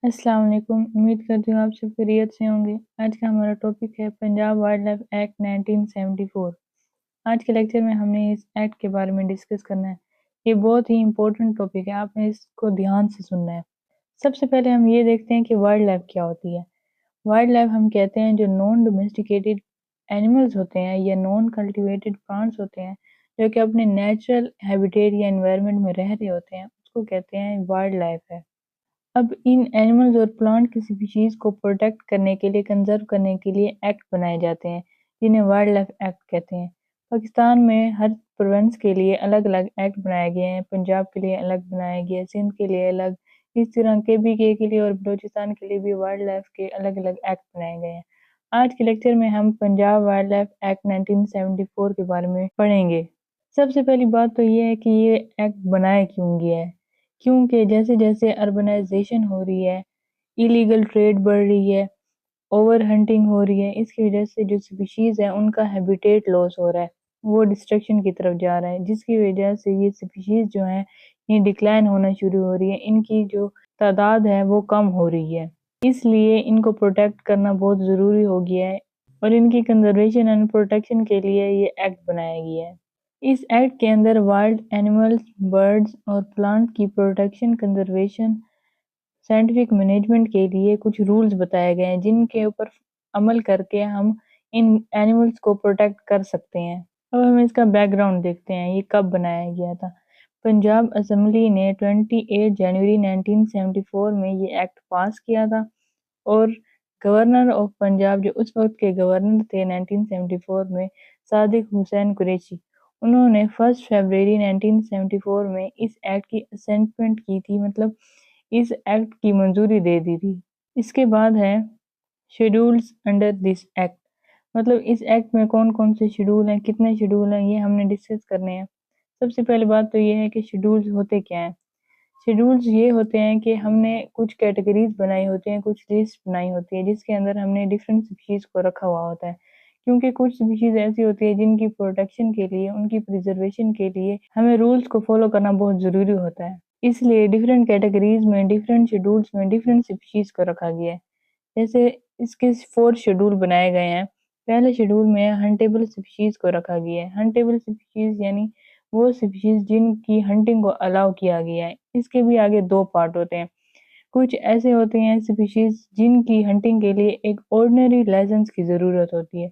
السلام علیکم، امید کرتی ہوں آپ سب خیریت سے ہوں گے۔ آج کا ہمارا ٹاپک ہے پنجاب وائلڈ لائف ایکٹ 1974۔ آج کے لیکچر میں ہم نے اس ایکٹ کے بارے میں ڈسکس کرنا ہے۔ یہ بہت ہی امپورٹنٹ ٹاپک ہے، آپ نے اس کو دھیان سے سننا ہے۔ سب سے پہلے ہم یہ دیکھتے ہیں کہ وائلڈ لائف کیا ہوتی ہے۔ وائلڈ لائف ہم کہتے ہیں جو نان ڈومیسٹیکیٹڈ اینیملز ہوتے ہیں یا نان کلٹیویٹڈ پلانٹس ہوتے ہیں جو کہ اپنے نیچرل ہیبیٹیٹ یا انوائرمنٹ میں رہ رہے ہوتے ہیں، اس کو کہتے ہیں وائلڈ لائف ہے۔ اب ان اینیملز اور پلانٹ کی اسپیشیز کو پروٹیکٹ کرنے کے لیے، کنزرو کرنے کے لیے ایکٹ بنائے جاتے ہیں جنہیں وائلڈ لائف ایکٹ کہتے ہیں۔ پاکستان میں ہر پروونس کے لیے الگ الگ ایکٹ بنائے گئے ہیں۔ پنجاب کے لیے الگ بنائے گئے، سندھ کے لیے الگ، اس طرح کے لیے اور بلوچستان کے لیے بھی وائلڈ لائف کے الگ الگ ایکٹ بنائے گئے ہیں۔ آج کے لیکچر میں ہم پنجاب وائلڈ لائف ایکٹ 1974 کے بارے میں پڑھیں گے۔ سب سے پہلی بات تو یہ ہے کہ یہ ایکٹ بنایا کیوں گیا ہے، کیونکہ جیسے جیسے اربنائزیشن ہو رہی ہے، ایلیگل ٹریڈ بڑھ رہی ہے، اوور ہنٹنگ ہو رہی ہے، اس کی وجہ سے جو سپیشیز ہیں ان کا ہیبیٹیٹ لاس ہو رہا ہے، وہ ڈسٹرکشن کی طرف جا رہا ہے، جس کی وجہ سے یہ سپیشیز جو ہیں یہ ڈکلائن ہونا شروع ہو رہی ہے، ان کی جو تعداد ہے وہ کم ہو رہی ہے۔ اس لیے ان کو پروٹیکٹ کرنا بہت ضروری ہو گیا ہے اور ان کی کنزرویشن اینڈ پروٹیکشن کے لیے یہ ایکٹ بنایا گیا ہے۔ اس ایکٹ کے اندر وائلڈ اینیملز، برڈز اور پلانٹ کی پروٹیکشن، کنزرویشن، سائنٹیفک مینجمنٹ کے لیے کچھ رولز بتائے گئے ہیں جن کے اوپر عمل کر کے ہم ان اینیملز کو پروٹیکٹ کر سکتے ہیں۔ اب ہم اس کا بیک گراؤنڈ دیکھتے ہیں، یہ کب بنایا گیا تھا۔ پنجاب اسمبلی نے 28 جنوری 1974 میں یہ ایکٹ پاس کیا تھا اور گورنر آف پنجاب جو اس وقت کے گورنر تھے 1974 میں، صادق حسین قریشی، انہوں نے 1 فروری 1974 میں اس ایکٹ کی اسینٹمنٹ کی تھی، مطلب اس ایکٹ کی منظوری دے دی تھی۔ اس کے بعد ہے شیڈولز انڈر دس ایکٹ، مطلب اس ایکٹ میں کون کون سے شیڈول ہیں، کتنے شیڈول ہیں، یہ ہم نے ڈسکس کرنے ہیں۔ سب سے پہلی بات تو یہ ہے کہ شیڈولز ہوتے کیا ہیں۔ شیڈولز یہ ہوتے ہیں کہ ہم نے کچھ کیٹیگریز بنائی ہوتی ہیں، کچھ لسٹ بنائی ہوتی ہے جس کے اندر ہم نے ڈیفرنٹ سپیشیز کو رکھا ہوا ہوتا ہے، کیونکہ کچھ سپیشیز ایسی ہوتی ہے جن کی پروٹیکشن کے لیے، ان کی پریزرویشن کے لیے ہمیں رولز کو فالو کرنا بہت ضروری ہوتا ہے۔ اس لیے ڈیفرنٹ کیٹیگریز میں، ڈیفرنٹ شیڈولز میں ڈیفرنٹ سپیشیز کو رکھا گیا ہے۔ جیسے اس کے 4 شیڈول بنائے گئے ہیں۔ پہلے شیڈول میں ہنٹیبل سپیشیز کو رکھا گیا ہے۔ ہنٹیبل سپیشیز یعنی وہ سپیشیز جن کی ہنٹنگ کو الاؤ کیا گیا ہے۔ اس کے بھی آگے 2 پارٹ ہوتے ہیں۔ کچھ ایسے ہوتے ہیں سپیشیز جن کی ہنٹنگ کے لیے ایک آرڈنری لائسنس کی ضرورت ہوتی ہے،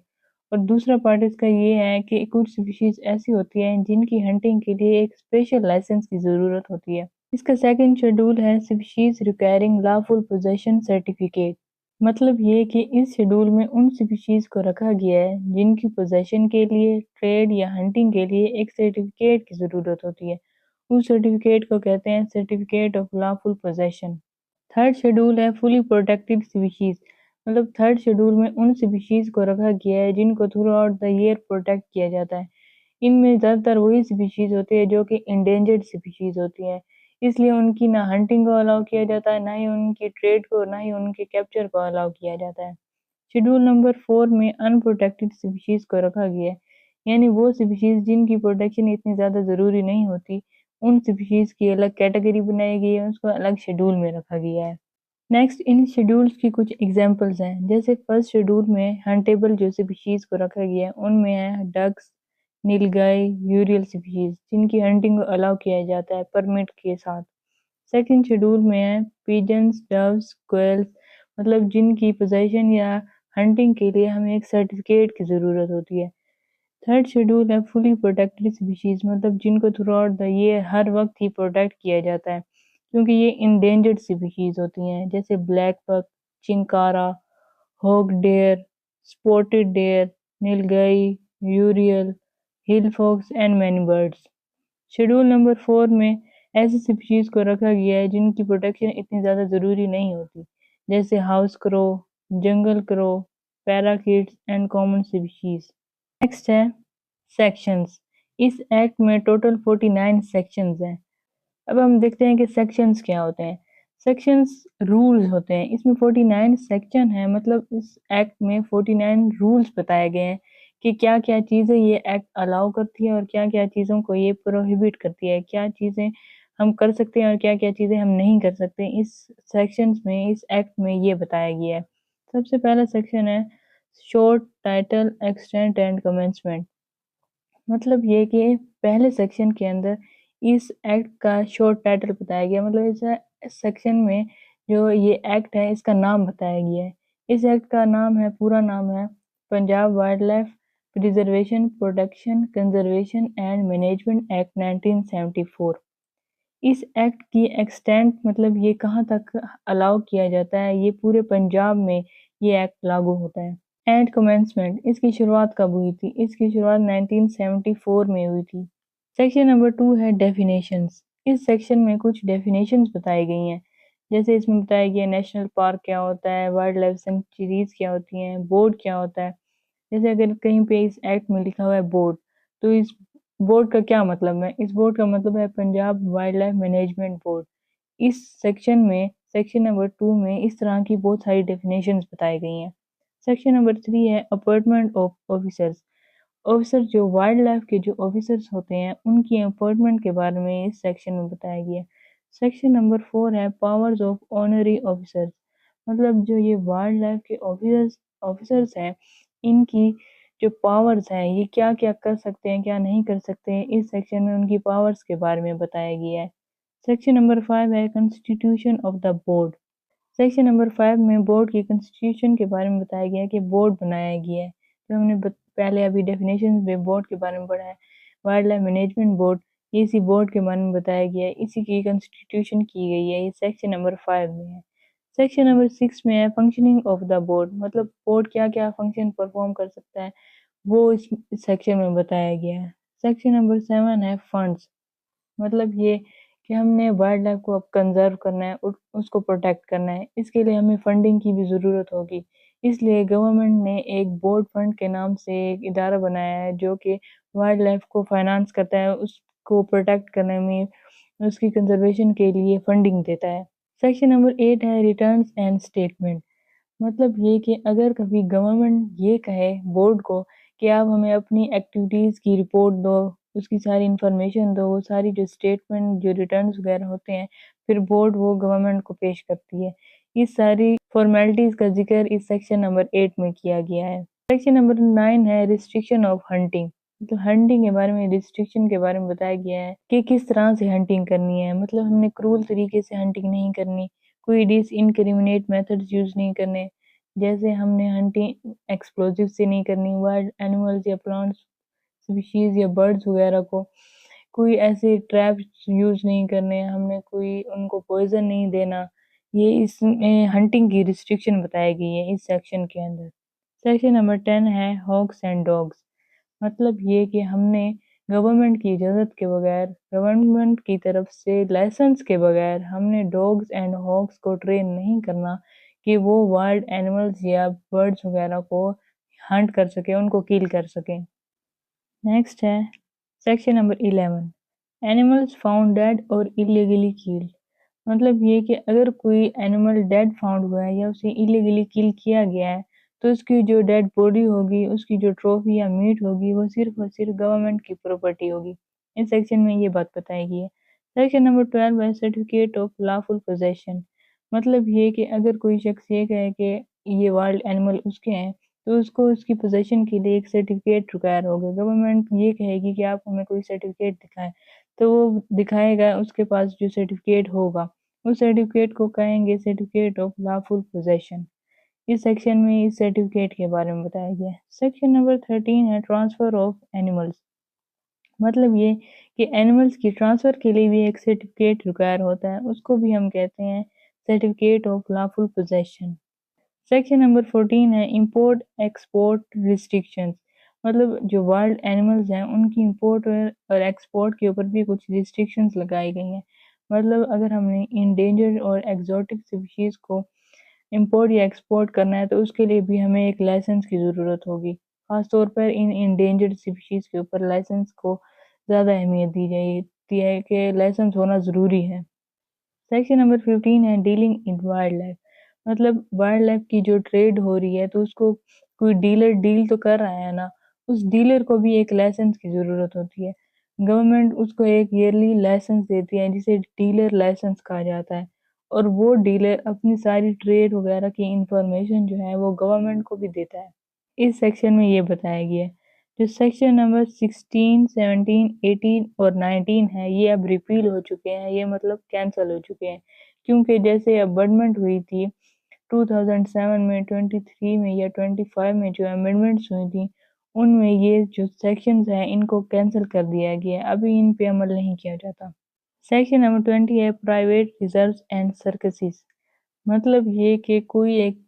اور دوسرا پارٹ اس کا یہ ہے کہ کچھ سپیشیز ایسی ہوتی ہیں جن کی ہنٹنگ کے لیے ایک اسپیشل لائسنس کی ضرورت ہوتی ہے۔ اس کا سیکنڈ شیڈول ہے species requiring lawful position certificate, مطلب یہ کہ اس شیڈول میں ان سپیشیز کو رکھا گیا ہے جن کی پوزیشن کے لیے، ٹریڈ یا ہنٹنگ کے لیے ایک سرٹیفکیٹ کی ضرورت ہوتی ہے۔ اس سرٹیفکیٹ کو کہتے ہیں certificate of lawful possession. Third schedule ہے فلی پروٹیکٹڈ سپیشیز، مطلب تھرڈ شیڈول میں ان سپیشیز کو رکھا گیا ہے جن کو throughout the year protect کیا جاتا ہے۔ ان میں زیادہ تر وہی سپیشیز ہوتی ہے جو کہ انڈینجرڈ سپیشیز ہوتی ہیں، اس لیے ان کی نہ ہنٹنگ کو الاؤ کیا جاتا ہے، نہ ہی ان کی ٹریڈ کو، نہ ہی ان کے کیپچر کو الاؤ کیا جاتا ہے۔ شیڈول نمبر 4 میں ان پروٹیکٹڈ سپیشیز کو رکھا گیا ہے، یعنی وہ سپیشیز جن کی پروٹیکشن اتنی زیادہ ضروری نہیں ہوتی، ان سپیشیز کی الگ کیٹیگری بنائی گئی ہے، اس کو الگ شیڈول میں رکھا گیا ہے۔ نیکسٹ ان شیڈولز کی کچھ ایگزامپلز ہیں، جیسے فرسٹ شیڈول میں ہنٹیبل جو سپیشیز کو رکھا گیا ہے ان میں ہے ڈکس، نیلگائی، یوریل سپیشیز جن کی ہنٹنگ کو الاؤ کیا جاتا ہے پرمٹ کے ساتھ۔ سیکنڈ شیڈول میں ہے پیجنز، ڈوز، کوئلز، مطلب جن کی پوزیشن یا ہنٹنگ کے لیے ہمیں ایک سرٹیفکیٹ کی ضرورت ہوتی ہے۔ تھرڈ شیڈول ہے فلی پروٹیکٹڈ سپیشیز، مطلب جن کو تھرو آؤٹ دا ایئر ہر وقت ہی پروٹیکٹ کیا جاتا ہے کیونکہ یہ انڈینجرڈ سپیشیز ہوتی ہیں، جیسے بلیک بک، چنکارا، ہوگ ڈیر، سپوٹڈ ڈیر، nilgai, urial, hill fox and many birds. Schedule number 4 میں ایسی سپیشیز کو رکھا گیا ہے جن کی پروٹیکشن اتنی زیادہ ضروری نہیں ہوتی، جیسے ہاؤس کرو، جنگل کرو، پیراکیٹس اینڈ کامن سپیشیز۔ نیکسٹ ہے سیکشنز۔ اس ایکٹ میں ٹوٹل 49 سیکشنز ہیں۔ اب ہم دیکھتے ہیں کہ سیکشنز کیا ہوتے ہیں۔ سیکشنز رولز ہوتے ہیں، اس میں 49 سیکشن ہیں، مطلب اس ایکٹ میں 49 رولز بتائے گئے ہیں کہ کیا کیا چیزیں یہ ایکٹ الاؤ کرتی ہے اور کیا کیا چیزوں کو یہ پروہیبٹ کرتی ہے، کیا چیزیں ہم کر سکتے ہیں اور کیا کیا چیزیں ہم نہیں کر سکتے، اس سیکشنز میں، اس ایکٹ میں یہ بتایا گیا ہے۔ سب سے پہلا سیکشن ہے short title extent and commencement. مطلب یہ کہ پہلے سیکشن کے اندر اس ایکٹ کا شارٹ ٹائٹل بتایا گیا، مطلب اس سیکشن میں جو یہ ایکٹ ہے اس کا نام بتایا گیا ہے۔ اس ایکٹ کا نام ہے، پورا نام ہے Punjab wild life preservation protection conservation and management act 1974۔ اس ایکٹ کی ایکسٹینٹ مطلب یہ کہاں تک الاؤ کیا جاتا ہے، یہ پورے پنجاب میں یہ ایکٹ لاگو ہوتا ہے۔ اینڈ کمنسمنٹ، اس کی شروعات کب ہوئی تھی؟ اس کی شروعات 1974 میں ہوئی تھی۔ سیکشن نمبر 2 ہے ڈیفینیشنز۔ اس سیکشن میں کچھ ڈیفینیشنز بتائی گئی ہیں، جیسے اس میں بتایا گیا نیشنل پارک کیا ہوتا ہے، وائلڈ لائف سینکچوریز کیا ہوتی ہیں، بورڈ کیا ہوتا ہے۔ جیسے اگر کہیں پہ اس ایکٹ میں لکھا ہوا ہے بورڈ، تو اس بورڈ کا کیا مطلب ہے؟ اس بورڈ کا مطلب ہے Punjab wild life management board. اس سیکشن میں، سیکشن نمبر 2 میں اس طرح کی بہت ساری ڈیفینیشنز بتائی گئی ہیں۔ سیکشن نمبر 3 ہے اپوائنٹمنٹ آف آفیسرز۔ آفیسر جو وائلڈ لائف کے جو آفیسرز ہوتے ہیں ان کی اپوائنٹمنٹ کے بارے میں اس سیکشن میں بتایا گیا ہے۔ سیکشن نمبر 4 ہے پاورز آف آنری آفیسرز۔ مطلب جو یہ وائلڈ لائف کے آفیسرز ہیں ان کی جو پاورز ہیں یہ کیا کیا کر سکتے ہیں، کیا نہیں کر سکتے ہیں، اس سیکشن میں ان کی پاورز کے بارے میں بتایا گیا ہے۔ سیکشن نمبر 5 ہے constitution of the board. Section number 5 میں بورڈ کی کنسٹیٹیوشن کے بارے میں بتایا گیا ہے کہ بورڈ بنایا گیا ہے۔ جو ہم نے پہلے ابھی ڈیفینیشن میں بورڈ کے بارے میں پڑھا ہے، وائلڈ لائف مینجمنٹ بورڈ، اسی بورڈ کے بارے میں بتایا گیا ہے، اسی کی کنسٹیٹیوشن کی گئی ہے، یہ سیکشن نمبر 5 میں ہے۔ سیکشن نمبر 6 میں ہے فنکشننگ آف دا بورڈ، مطلب بورڈ کیا کیا فنکشن پرفارم کر سکتا ہے وہ اس سیکشن میں بتایا گیا ہے۔ سیکشن نمبر 7 ہے فنڈز، مطلب یہ کہ ہم نے وائلڈ لائف کو اب کنزرو کرنا ہے، اس کو پروٹیکٹ کرنا ہے، اس کے لیے ہمیں فنڈنگ کی بھی ضرورت ہوگی۔ اس لیے گورنمنٹ نے ایک بورڈ فنڈ کے نام سے ایک ادارہ بنایا ہے جو کہ وائلڈ لائف کو فائنانس کرتا ہے، اس کو پروٹیکٹ کرنے میں، اس کی کنزرویشن کے لیے فنڈنگ دیتا ہے۔ سیکشن نمبر 8 ہے ریٹرنز اینڈ اسٹیٹمنٹ۔ مطلب یہ کہ اگر کبھی گورنمنٹ یہ کہے بورڈ کو کہ آپ ہمیں اپنی ایکٹیویٹیز کی رپورٹ دو، اس کی ساری انفارمیشن دو، وہ ساری جو اسٹیٹمنٹ جو ریٹرنز وغیرہ ہوتے ہیں، پھر بورڈ وہ گورنمنٹ کو پیش کرتی ہے۔ اس ساری فارمیلٹیز کا ذکر اس سیکشن نمبر 8 میں کیا گیا ہے۔ سیکشن نمبر 9 ہے ریسٹرکشن آف ہنٹنگ۔ مطلب ہنٹنگ کے بارے میں، ریسٹرکشن کے بارے میں بتایا گیا ہے کہ کس طرح سے ہنٹنگ کرنی ہے۔ مطلب ہم نے کرول طریقے سے ہنٹنگ نہیں کرنی، کوئی ڈس انکریمنیٹ میتھڈز یوز نہیں کرنے، جیسے ہم نے ہنٹنگ ایکسپلوزیو سے نہیں کرنی، وائلڈ اینیملز یا پلانٹس اسپیشیز یا برڈز وغیرہ کو کوئی ایسے ٹریپس یوز نہیں کرنے، ہم نے کوئی ان کو پوائزن نہیں دینا۔ یہ اس میں ہنٹنگ کی ریسٹرکشن بتائی گئی ہے اس سیکشن کے اندر۔ سیکشن نمبر 10 ہے ہاکس اینڈ ڈاگس۔ مطلب یہ کہ ہم نے گورنمنٹ کی اجازت کے بغیر، گورنمنٹ کی طرف سے لائسنس کے بغیر ہم نے ڈاگس اینڈ ہاکس کو ٹرین نہیں کرنا کہ وہ وائلڈ اینیملز یا برڈز وغیرہ کو ہنٹ کر سکیں، ان کو کل کر سکیں۔ نیکسٹ ہے section number 11 animals found dead اور ایلیگلی کلڈ۔ مطلب یہ کہ اگر کوئی اینیمل ڈیڈ فاؤنڈ ہوا ہے یا اسے ایلیگلی کل کیا گیا ہے تو اس کی جو ڈیڈ باڈی ہوگی، اس کی جو ٹروفی یا میٹ ہوگی، وہ صرف اور صرف گورنمنٹ کی پراپرٹی ہوگی۔ اس سیکشن میں یہ بات بتائی گئی ہے۔ سیکشن نمبر 12 ہے سرٹیفکیٹ آف لافل پوزیشن۔ مطلب یہ کہ اگر کوئی شخص یہ کہے کہ یہ وائلڈ اینیمل اس کے ہیں تو اس کو اس کی پوزیشن کے لیے ایک سرٹیفکیٹ ریکوائر ہوگا۔ گورنمنٹ یہ کہے گی کہ آپ ہمیں کوئی سرٹیفکیٹ دکھائیں، تو وہ دکھائے گا اس کے پاس جو سرٹیفکیٹ ہوگا، اس سرٹیفکیٹ کو کہیں گے سرٹیفکیٹ آف لافل پوزیشن۔ اس سیکشن میں اس سرٹیفکیٹ کے بارے میں بتایا گیا ہے۔ سیکشن نمبر 13 ہے ٹرانسفر آف اینیملز۔ مطلب یہ کہ اینیملز کی ٹرانسفر کے لیے بھی ایک سرٹیفکیٹ ریکوائر ہوتا ہے، اس کو بھی ہم کہتے ہیں certificate of lawful position. Section number 14 ہے امپورٹ ایکسپورٹ ریسٹرکشنز۔ مطلب جو وائلڈ اینیملز ہیں ان کی امپورٹ اور ایکسپورٹ کے اوپر بھی کچھ ریسٹرکشنز لگائی گئی ہیں۔ مطلب اگر ہم نے انڈینجرڈ اور ایگزوٹک اسپیشیز کو امپورٹ یا ایکسپورٹ کرنا ہے تو اس کے لیے بھی ہمیں ایک لائسنس کی ضرورت ہوگی۔ خاص طور پر ان انڈینجرڈ اسپیشیز کے اوپر لائسنس کو زیادہ اہمیت دی جاتی ہے کہ لائسنس ہونا ضروری ہے۔ سیکشن نمبر 15 ہے ڈیلنگ ان وائلڈ لائف۔ مطلب وائلڈ لائف کی جو ٹریڈ ہو رہی ہے تو اس کو کوئی ڈیلر ڈیل تو کر رہا ہے نا، اس ڈیلر کو بھی ایک لائسنس کی ضرورت ہوتی ہے۔ گورنمنٹ اس کو ایک ایئرلی لائسنس دیتی ہے جسے ڈیلر لائسنس کہا جاتا ہے، اور وہ ڈیلر اپنی ساری ٹریڈ وغیرہ کی انفارمیشن جو ہے وہ گورنمنٹ کو بھی دیتا ہے۔ اس سیکشن میں یہ بتایا گیا ہے۔ جو سیکشن نمبر 16، 17، 18 اور 19 ہے یہ اب ریپیل ہو چکے ہیں، یہ مطلب کینسل ہو چکے ہیں، کیونکہ جیسے امینڈمنٹ ہوئی تھی 2007 میں، 23 میں یا 25 میں جو امینڈمنٹس ہوئی تھی ان میں یہ جو سیکشنز ہیں ان کو کینسل کر دیا گیا ہے، ابھی ان پہ عمل نہیں کیا جاتا۔ سیکشن نمبر 20 ہے پرائیویٹ ریزروز اینڈ سرکسز، مطلب یہ کہ کوئی ایک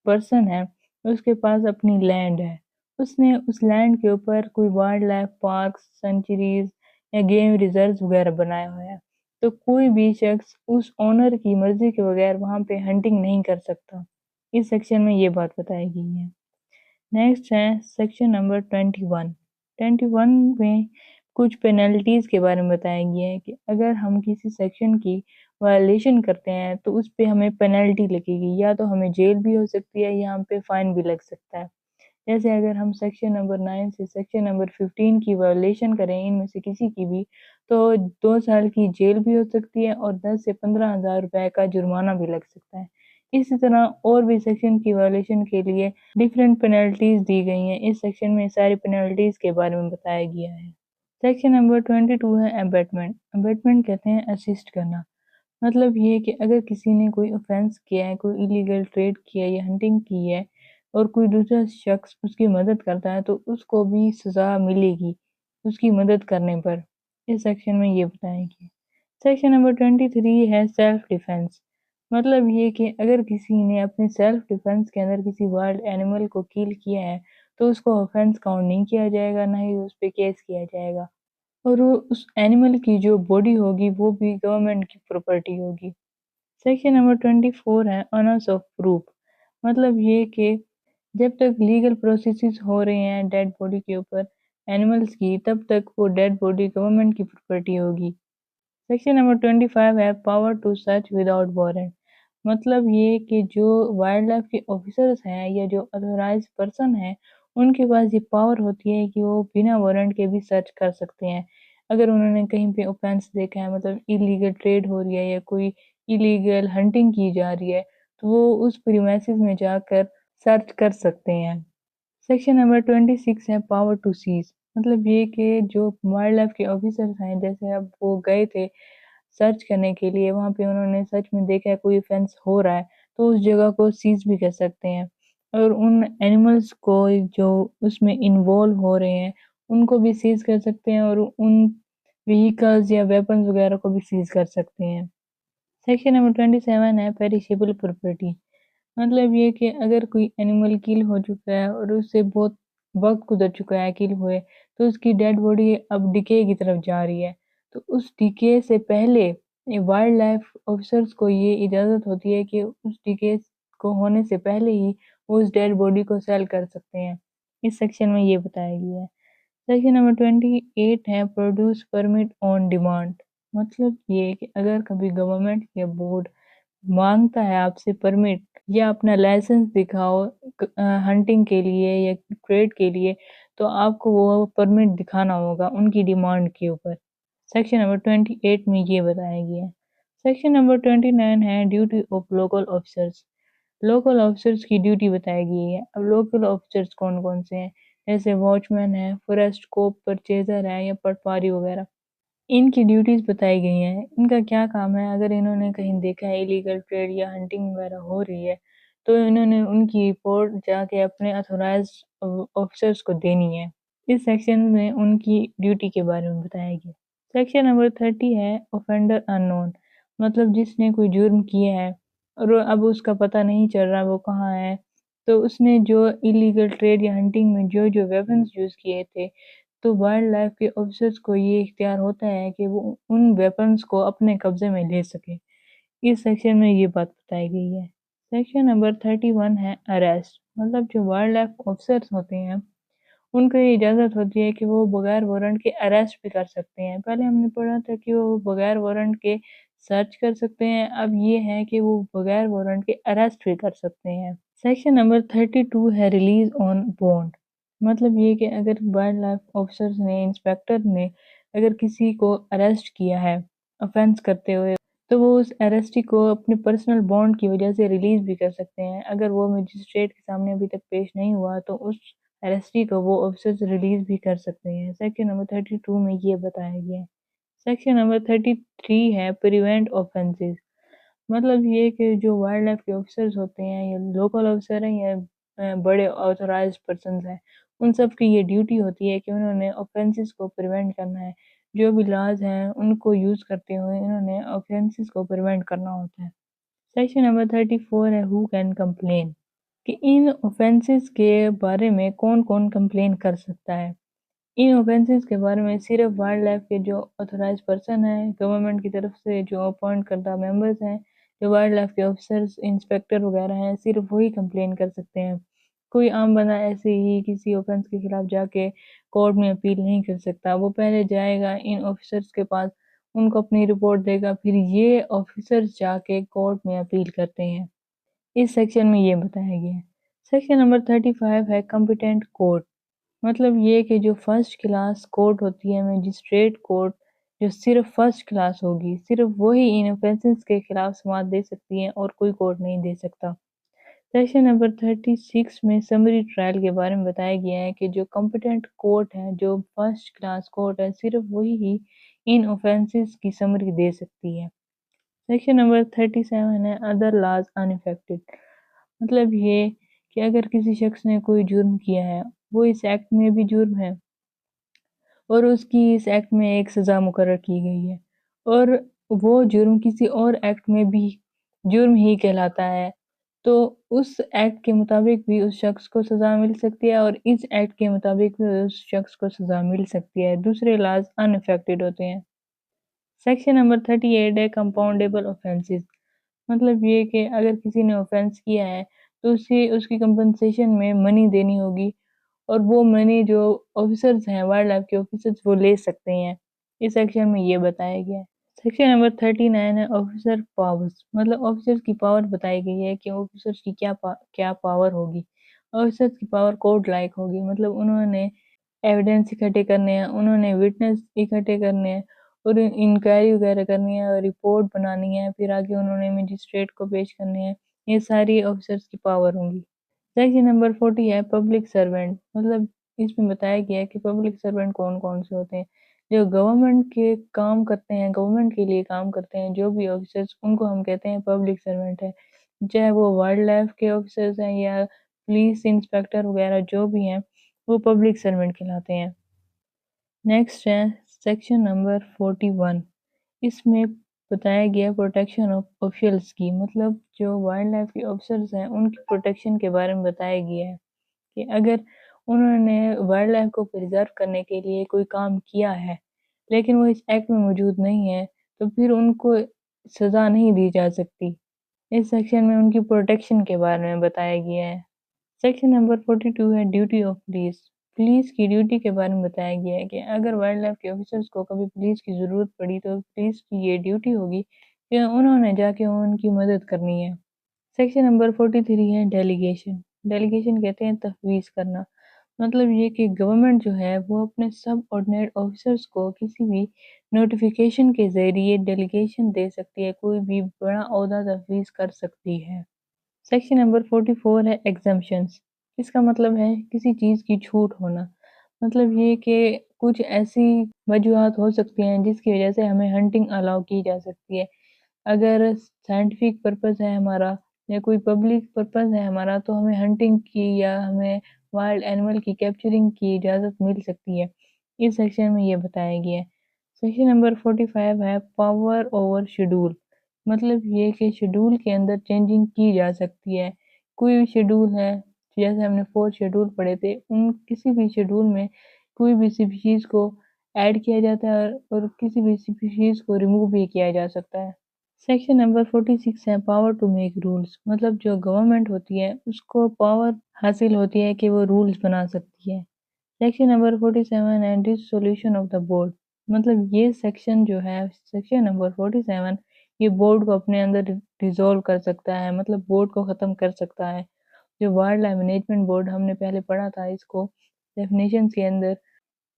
پرسن ہے، اس کے پاس اپنی لینڈ ہے، اس نے اس لینڈ کے اوپر کوئی وائلڈ لائف پارکس، سینچریز یا گیم ریزروز وغیرہ بنایا ہوا ہے، تو کوئی بھی شخص اس اونر کی مرضی کے بغیر وہاں پہ ہنٹنگ نہیں کر سکتا۔ اس سیکشن میں یہ بات بتائی گئی ہے۔ نیکسٹ ہے سیکشن نمبر 21 میں کچھ پینلٹیز کے بارے میں بتایا گیا ہے کہ اگر ہم کسی سیکشن کی وائلیشن کرتے ہیں تو اس پہ ہمیں پینلٹی لگے گی، یا تو ہمیں جیل بھی ہو سکتی ہے یا ہم پہ فائن بھی لگ سکتا ہے۔ جیسے اگر ہم سیکشن نمبر 9 سے سیکشن نمبر 15 کی وائلیشن کریں ان میں سے کسی کی بھی، تو 2 سال کی جیل بھی ہو سکتی ہے اور 10 سے 15,000 روپے کا جرمانہ بھی لگ سکتا ہے۔ اسی طرح اور بھی سیکشن کی وائلیشن کے لیے ڈیفرنٹ پینلٹیز دی گئی ہیں۔ اس سیکشن میں ساری پینلٹیز کے بارے میں بتایا گیا ہے۔ سیکشن نمبر 22 ہے ابیٹمنٹ۔ ابیٹمنٹ کہتے ہیں اسسٹ کرنا، مطلب یہ کہ اگر کسی نے کوئی اوفینس کیا ہے، کوئی ایلیگل ٹریڈ کیا ہے یا ہنٹنگ کی ہے اور کوئی دوسرا شخص اس کی مدد کرتا ہے تو اس کو بھی سزا ملے گی اس کی مدد کرنے پر۔ اس سیکشن میں یہ بتایا گیا۔ سیکشن نمبر 23 ہے سیلف ڈیفense، مطلب یہ کہ اگر کسی نے اپنے سیلف ڈیفense کے اندر کسی وائلڈ اینیمل کو کیل کیا ہے تو اس کو اوفینس کاؤنٹ نہیں کیا جائے گا، نہ ہی اس پہ کیس کیا جائے گا، اور اس اینیمل کی جو باڈی ہوگی وہ بھی گورنمنٹ کی پراپرٹی ہوگی۔ سیکشن نمبر 24 ہے آنرس آف پروف، مطلب یہ کہ جب تک لیگل پروسیسز ہو رہے ہیں ڈیڈ باڈی کے اوپر اینیملز کی، تب تک وہ ڈیڈ باڈی گورنمنٹ کی پراپرٹی ہوگی۔ سیکشن نمبر 25 ہے power to search without warrant, مطلب یہ کہ جو وائلڈ لائف کے آفیسرز ہیں یا جو اتھورائز پرسن ہیں ان کے پاس یہ پاور ہوتی ہے کہ وہ بنا وارنٹ کے بھی سرچ کر سکتے ہیں۔ اگر انہوں نے کہیں پہ اوفینس دیکھا ہے، مطلب ایلیگل ٹریڈ ہو رہی ہے یا کوئی ایلیگل ہنٹنگ کی جا رہی ہے، تو وہ اس پریمیسز میں جا کر سرچ کر سکتے ہیں۔ سیکشن نمبر 26 ہے پاور ٹو سیز، مطلب یہ کہ جو وائلڈ لائف کے آفیسرز ہیں جیسے اب وہ گئے تھے سرچ کرنے کے لیے، وہاں پہ انہوں نے سچ میں دیکھا ہے کوئی اوفینس ہو رہا ہے تو اس جگہ کو سیز بھی کر سکتے ہیں، اور ان اینیملز کو جو اس میں انوالو ہو رہے ہیں ان کو بھی سیز کر سکتے ہیں، اور ان وہیکلز یا ویپنز وغیرہ کو بھی سیز کر سکتے ہیں۔ سیکشن نمبر 27 ہے پیریشیبل پراپرٹی، مطلب یہ کہ اگر کوئی اینیمل کل ہو چکا ہے اور اس سے بہت وقت گزر چکا ہے کل ہوئے، تو اس کی ڈیڈ باڈی اب ڈیکے کی طرف جا رہی ہے، تو اس ڈیکے سے پہلے وائلڈ لائف آفیسرز کو یہ اجازت ہوتی ہے کہ اس ڈیکے کو ہونے سے پہلے ہی وہ اس ڈیڈ باڈی کو سیل کر سکتے ہیں۔ اس سیکشن میں یہ بتایا گیا ہے۔ سیکشن نمبر 28 ہے پروڈیوس پرمٹ آن ڈیمانڈ، مطلب یہ کہ اگر کبھی گورنمنٹ یا بورڈ مانگتا ہے آپ سے پرمٹ یا اپنا لائسنس دکھاؤ ہنٹنگ کے لیے یا ٹریڈ کے لیے، تو آپ کو وہ پرمٹ دکھانا ہوگا ان کی ڈیمانڈ کے اوپر۔ سیکشن نمبر 28 میں یہ بتایا گیا ہے۔ سیکشن نمبر 29 ہے duty of local officers, local officers کی ڈیوٹی بتائی گئی ہے۔ اب لوکل آفیسرز کون کون سے ہیں، جیسے واچ مین ہے، فوریسٹ کوپ پرچیزر ہے یا پٹواری وغیرہ، ان کی ڈیوٹیز بتائی گئی ہیں۔ ان کا کیا کام ہے، اگر انہوں نے کہیں دیکھا ہے ایلیگل ٹریڈ یا ہنٹنگ وغیرہ ہو رہی ہے تو انہوں نے ان کی رپورٹ جا کے اپنے اتھورائز آفیسرز کو دینی ہے۔ اس سیکشن میں ان کی ڈیوٹی کے بارے میں بتایا گیا۔ سیکشن نمبر 30 ہے اوفینڈر ان نون، مطلب جس نے کوئی جرم کیا ہے اور اب اس کا پتہ نہیں چل رہا وہ کہاں ہے، تو اس نے جو ایلیگل ٹریڈ یا ہنٹنگ میں جو ویپنز یوز کیے تھے، تو وائلڈ لائف کے آفیسرز کو یہ اختیار ہوتا ہے کہ وہ ان ویپنز کو اپنے قبضے میں لے سکے۔ اس سیکشن میں یہ بات بتائی گئی ہے۔ سیکشن نمبر 31 ہے اریسٹ، مطلب جو وائلڈ لائف آفیسرز ہوتے ہیں ان کو یہ اجازت ہوتی ہے کہ وہ بغیر وارنٹ کے اریسٹ بھی کر سکتے ہیں۔ پہلے ہم نے پڑھا تھا کہ وہ بغیر وارنٹ کے سرچ کر سکتے ہیں، اب یہ ہے کہ وہ بغیر وارنٹ کے اریسٹ بھی کر سکتے ہیں۔ سیکشن نمبر 32 ہے ریلیز آن بونڈ، مطلب یہ کہ اگر وائلڈ لائف آفیسرز نے، انسپیکٹر نے اگر کسی کو اریسٹ کیا ہے offense کرتے ہوئے تو وہ اس اریسٹی کو اپنے پرسنل بانڈ کی وجہ سے ریلیز بھی کر سکتے ہیں۔ اگر وہ مجسٹریٹ کے سامنے ابھی تک پیش نہیں ہوا تو اس اریسٹی کو وہ آفیسرز ریلیز بھی کر سکتے ہیں۔ سیکشن نمبر 32 میں یہ بتایا گیا ہے۔ سیکشن نمبر 33 ہے پریونٹ آفینسز، مطلب یہ کہ جو وائلڈ لائف کے آفیسرز ہوتے ہیں یا لوکل آفیسر ہیں یا بڑے آتھورائزڈ پرسنز ہیں، ان سب کی یہ ڈیوٹی ہوتی ہے کہ انہوں نے آفینسز کو پریونٹ کرنا ہے۔ جو بھی لاز ہیں ان کو یوز کرتے ہوئے انہوں نے آفینسز کو پریونٹ کرنا ہوتا ہے۔ سیکشن نمبر 34 ہے ہو کین کمپلین، کہ ان آفینسز کے بارے میں کون کون کمپلین کر سکتا ہے۔ ان آفینسز کے بارے میں صرف وائلڈ لائف کے جو آتھورائز پرسن ہیں، گورنمنٹ کی طرف سے جو اپوائنٹ کردہ ممبرز ہیں، جو وائلڈ لائف کے آفیسرز، انسپیکٹر وغیرہ ہیں، صرف وہی کمپلین کر سکتے ہیں۔ کوئی عام بندہ ایسے ہی کسی آفینس کے خلاف جا کے کورٹ میں اپیل نہیں کر سکتا، وہ پہلے جائے گا ان آفیسرز کے پاس، ان کو اپنی رپورٹ دے گا، پھر یہ آفیسرز جا کے کورٹ میں اپیل کرتے ہیں۔ اس سیکشن میں یہ بتایا گیا ہے۔ سیکشن نمبر 35 ہے کمپیٹنٹ کورٹ، مطلب یہ کہ جو فرسٹ کلاس کورٹ ہوتی ہے، مجسٹریٹ کورٹ، جو صرف فرسٹ کلاس ہوگی، صرف وہی ان آفینسز کے خلاف سماعت دے سکتی ہے اور کوئی کورٹ نہیں دے سکتا۔ سیکشن نمبر 36 میں سمری ٹرائل کے بارے میں بتایا گیا ہے کہ جو کمپیٹنٹ کورٹ ہے، جو فرسٹ کلاس کورٹ ہے، صرف وہی ہی ان آفینسز کی سمری دے سکتی ہے۔ سیکشن نمبر 37 ہے ادر لاز ان افیکٹڈ، مطلب یہ کہ اگر کسی شخص نے کوئی جرم کیا ہے، وہ اس ایکٹ میں بھی جرم ہے اور اس کی اس ایکٹ میں ایک سزا مقرر کی گئی ہے، اور وہ جرم کسی اور ایکٹ میں بھی جرم ہی کہلاتا ہے، تو اس ایکٹ کے مطابق بھی اس شخص کو سزا مل سکتی ہے اور اس ایکٹ کے مطابق بھی اس شخص کو سزا مل سکتی ہے۔ دوسرے لاز ان افیکٹڈ ہوتے ہیں۔ سیکشن نمبر 38 ہے کمپاؤنڈیبل آفینسز، مطلب یہ کہ اگر کسی نے آفینس کیا ہے تو اس کی کمپنسیشن میں منی دینی ہوگی، اور وہ منی جو آفیسرز ہیں، وائلڈ لائف کے آفیسرز، وہ لے سکتے ہیں۔ اس سیکشن میں یہ بتایا گیا ہے۔ سیکشن نمبر 39 ہے آفیسر پاورز، مطلب آفیسرز کی پاور بتائی گئی ہے کہ آفیسرز کی کیا پاور ہوگی۔ آفیسرز کی پاور کورٹ لائک ہوگی، مطلب انہوں نے ایویڈنس اکٹھے کرنے ہیں، انہوں نے وٹنس اکٹھے کرنے ہیں اور انکوائری وغیرہ کرنی ہے اور رپورٹ بنانی ہے، پھر آگے انہوں نے مجسٹریٹ کو پیش کرنے ہیں۔ یہ ساری آفیسرز کی پاور ہوں گی۔ سیکشن نمبر 40 ہے پبلک سرونٹ، مطلب اس میں بتایا گیا ہے کہ پبلک سرونٹ کون کون سے ہوتے ہیں۔ جو گورنمنٹ کے کام کرتے ہیں، گورنمنٹ کے لیے کام کرتے ہیں، جو بھی آفیسرز، ان کو ہم کہتے ہیں پبلک سرونٹ ہے، چاہے وہ وائلڈ لائف کے آفیسرز ہیں یا پولیس انسپیکٹر وغیرہ جو بھی ہیں، وہ پبلک سرونٹ کہلاتے ہیں۔ نیکسٹ ہے سیکشن نمبر 41، اس میں بتایا گیا پروٹیکشن آف آفیشلز کی، مطلب جو وائلڈ لائف کے آفیسرز ہیں ان کی پروٹیکشن کے بارے میں بتایا گیا ہے کہ اگر انہوں نے وائلڈ لائف کو پریزرو کرنے کے لیے کوئی کام کیا ہے لیکن وہ اس ایکٹ میں موجود نہیں ہے تو پھر ان کو سزا نہیں دی جا سکتی۔ اس سیکشن میں ان کی پروٹیکشن کے بارے میں بتایا گیا ہے۔ سیکشن نمبر 42 ہے ڈیوٹی آف پولیس، پولیس کی ڈیوٹی کے بارے میں بتایا گیا ہے کہ اگر وائلڈ لائف کے آفیسرز کو کبھی پولیس کی ضرورت پڑی تو پولیس کی یہ ڈیوٹی ہوگی کہ انہوں نے جا کے ان کی مدد کرنی ہے۔ سیکشن نمبر 43 ہے ڈیلیگیشن، ڈیلیگیشن کہتے ہیں تفویض کرنا، مطلب یہ کہ گورنمنٹ جو ہے وہ اپنے سب آرڈینیٹ آفیسرز کو کسی بھی نوٹیفیکیشن کے ذریعے ڈیلیگیشن دے سکتی ہے، کوئی بھی بڑا عہدہ تفویض کر سکتی ہے۔ سیکشن نمبر 44 ہے ایگزمپشنز، اس کا مطلب ہے کسی چیز کی چھوٹ ہونا، مطلب یہ کہ کچھ ایسی وجوہات ہو سکتی ہیں جس کی وجہ سے ہمیں ہنٹنگ الاؤ کی جا سکتی ہے۔ اگر سائنٹیفک پرپز ہے ہمارا یا کوئی پبلک پرپز ہے ہمارا تو ہمیں ہنٹنگ کی یا ہمیں وائلڈ اینیمل کی کیپچرنگ کی اجازت مل سکتی ہے۔ اس سیکشن میں یہ بتایا گیا ہے۔ سیکشن نمبر 45 ہے پاور اوور شیڈول، مطلب یہ کہ شیڈول کے اندر چینجنگ کی جا سکتی ہے۔ کوئی بھی شیڈول ہے، جیسے ہم نے 4 شیڈول پڑھے تھے، ان کسی بھی شیڈول میں کوئی بھی اسپیشیز کو ایڈ کیا جاتا ہے اور کسی بھی اسپیشیز کو ریموو بھی کیا جا سکتا ہے۔ سیکشن نمبر 46 ہے پاور ٹو میک رولز، مطلب جو گورنمنٹ ہوتی ہے اس کو پاور حاصل ہوتی ہے کہ وہ رولز بنا سکتی ہے۔ سیکشن نمبر 47 ہے ڈسولوشن آف دا بورڈ، مطلب یہ سیکشن جو ہے، سیکشن نمبر 47، یہ بورڈ کو اپنے اندر ڈیزولو کر سکتا ہے، مطلب بورڈ کو ختم کر سکتا ہے۔ جو وائلڈ لائف مینجمنٹ بورڈ ہم نے پہلے پڑھا تھا، اس کو ڈیفینیشنز کے اندر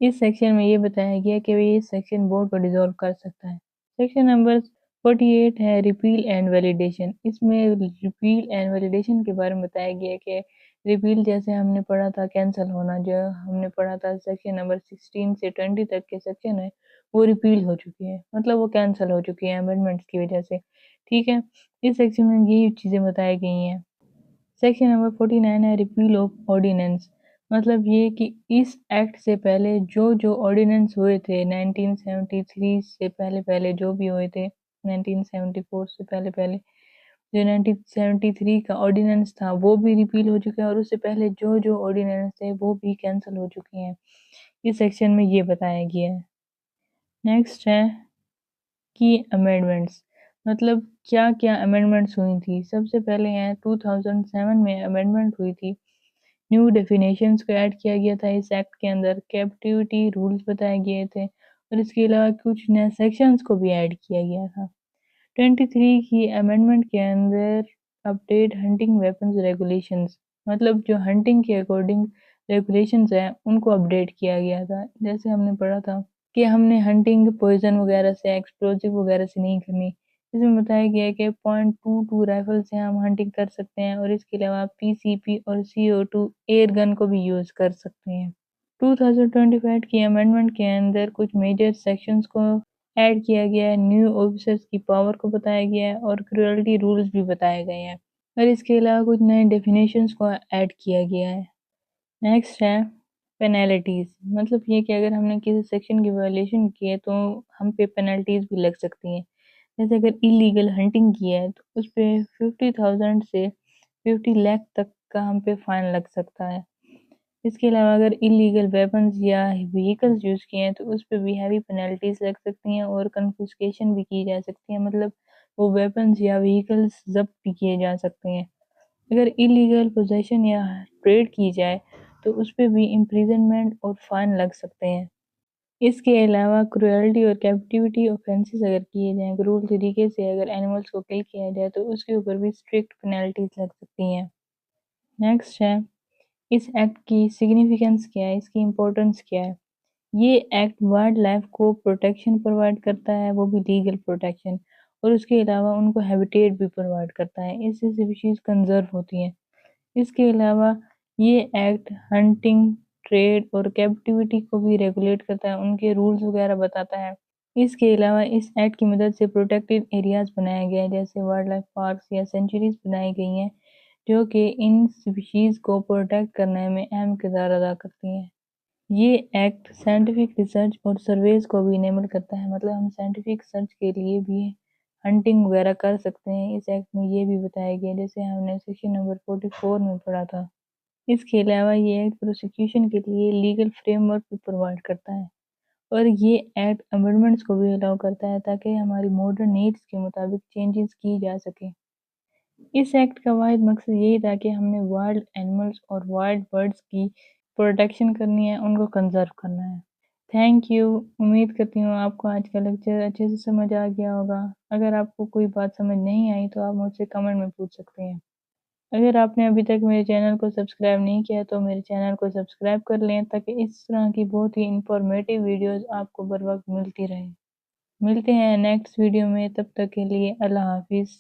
اس سیکشن میں یہ بتایا گیا کہ اس سیکشن بورڈ کو ڈیزالو کر سکتا ہے۔ سیکشن نمبر 48 ہے ریپیل اینڈ ویلیڈیشن۔ اس میں ریپیل اینڈ ویلیڈیشن کے بارے میں بتایا گیا کہ ریپیل جیسے ہم نے پڑھا تھا کینسل ہونا، جو ہم نے پڑھا تھا سیکشن نمبر 16 سے 20 تک کے سیکشن ہے وہ ریپیل ہو چکی ہے، مطلب وہ کینسل ہو چکی ہے امینڈمنٹس کی وجہ سے، ٹھیک ہے۔ اس سیکشن میں یہی چیزیں بتائی گئی ہیں۔ سیکشن نمبر 49 ہے ریپیل آف آرڈیننس، مطلب یہ کہ اس ایکٹ سے پہلے جو آرڈیننس ہوئے تھے 1973 سے پہلے جو بھی ہوئے تھے، 1974 سے پہلے جو 1973 کا آرڈیننس تھا وہ بھی ریپیل ہو چکا ہے، اور اس سے پہلے جو آرڈیننس تھے وہ بھی کینسل ہو چکے ہیں۔ اس سیکشن میں یہ بتایا گیا ہے۔ نیکسٹ ہے کی امینڈمنٹس، مطلب کیا امینڈمنٹس ہوئی تھی۔ سب سے پہلے ہیں 2007 میں امینڈمنٹ ہوئی تھی، نیو ڈیفینیشنز کو ایڈ کیا گیا تھا اس ایکٹ کے اندر، کیپٹیوٹی رولز بتائے گئے تھے، اور اس کے علاوہ کچھ نئے سیکشنز کو بھی ایڈ کیا گیا تھا۔ 23 کی امینڈمنٹ کے اندر اپڈیٹ ہنٹنگ ویپنز ریگولیشنز، مطلب جو ہنٹنگ کے اکارڈنگ ریگولیشنز ہیں ان کو اپڈیٹ کیا گیا تھا۔ جیسے ہم نے پڑھا تھا کہ ہم نے ہنٹنگ پوائزن وغیرہ سے، ایکسپلوزیو وغیرہ سے نہیں کرنی، اس میں بتایا گیا ہے کہ .22 رائفل سے ہم ہنٹنگ کر سکتے ہیں، اور اس کے علاوہ PCP اور CO2 ایئر گن کو بھی یوز کر سکتے ہیں۔ 2025 کی امینڈمنٹ کے اندر کچھ میجر سیکشنز کو ایڈ کیا گیا ہے، نیو آفیسرز کی پاور کو بتایا گیا ہے، اور کروئلٹی رولز بھی بتائے گئے ہیں، اور اس کے علاوہ کچھ نئے ڈیفینیشنز کو ایڈ کیا گیا ہے۔ نیکسٹ ہے پینالٹیز، مطلب یہ کہ اگر ہم نے کسی سیکشن کی وائلیشن کی ہے تو ہم پہ پینالٹیز بھی لگ سکتی ہیں۔ جیسے اگر ایلیگل ہنٹنگ کی ہے تو اس پہ 50,000 سے 50 لاکھ تک کا ہم پہ فائن لگ سکتا ہے۔ اس کے علاوہ اگر ایلیگل ویپنز یا وہیکلز یوز کیے ہیں تو اس پہ بھی ہیوی پینالٹیز لگ سکتی ہیں، اور کنفسکیشن بھی کی جا سکتی ہے، مطلب وہ ویپنز یا وہیکلز ضبط بھی کیے جا سکتے ہیں۔ اگر ایلیگل پوزیشن یا ٹریڈ کی جائے تو اس پہ بھی امپریزنمنٹ اور فائن لگ سکتے ہیں۔ اس کے علاوہ کروئلٹی اور کیپٹیوٹی آفینسز اگر کیے جائیں، کرول طریقے سے اگر اینیملز کو کل کیا جائے تو اس کے اوپر بھی اسٹرکٹ پینالٹیز لگ سکتی ہیں۔ نیکسٹ ہے اس ایکٹ کی سگنیفیکنس کیا ہے، اس کی امپورٹنس کیا ہے۔ یہ ایکٹ وائلڈ لائف کو پروٹیکشن پرووائڈ کرتا ہے، وہ بھی لیگل پروٹیکشن، اور اس کے علاوہ ان کو ہیبیٹیٹ بھی پرووائڈ کرتا ہے، اس سے اسپیشیز کنزرو ہوتی ہیں۔ اس کے علاوہ یہ ایکٹ ہنٹنگ، ٹریڈ اور کیپٹیوٹی کو بھی ریگولیٹ کرتا ہے، ان کے رولز وغیرہ بتاتا ہے۔ اس کے علاوہ اس ایکٹ کی مدد سے پروٹیکٹڈ ایریاز بنائے گئے، جیسے وائلڈ لائف پارکس یا سینچریز بنائی گئی ہیں، جو کہ ان سپیشیز کو پروٹیکٹ کرنے میں اہم کردار ادا کرتی ہیں۔ یہ ایکٹ سائنٹیفک ریسرچ اور سرویز کو بھی انیبل کرتا ہے، مطلب ہم سائنٹیفک سرچ کے لیے بھی ہنٹنگ وغیرہ کر سکتے ہیں۔ اس ایکٹ میں یہ بھی بتایا گیا جیسے ہم نے سیکشن نمبر 44 میں پڑھا تھا۔ اس کے علاوہ یہ ایکٹ پروسیکیوشن کے لیے لیگل فریم ورک بھی پرووائڈ کرتا ہے، اور یہ ایکٹ امینڈمنٹس کو بھی الاؤ کرتا ہے تاکہ ہماری ماڈرن نیڈس کے مطابق چینجز کی جا سکے۔ اس ایکٹ کا واحد مقصد یہی تھا کہ ہم نے وائلڈ اینیملز اور وائلڈ برڈز کی پروٹیکشن کرنی ہے، ان کو کنزرو کرنا ہے۔ تھینک یو، امید کرتی ہوں آپ کو آج کا لیکچر اچھے سے سمجھ آ گیا ہوگا۔ اگر آپ کو کوئی بات سمجھ نہیں آئی تو آپ مجھ سے کمنٹ میں پوچھ سکتے ہیں۔ اگر آپ نے ابھی تک میرے چینل کو سبسکرائب نہیں کیا تو میرے چینل کو سبسکرائب کر لیں تاکہ اس طرح کی بہت ہی انفارمیٹیو ویڈیوز آپ کو بر وقت ملتی رہیں۔ ملتے ہیں نیکسٹ ویڈیو میں، تب تک کے لیے اللہ حافظ۔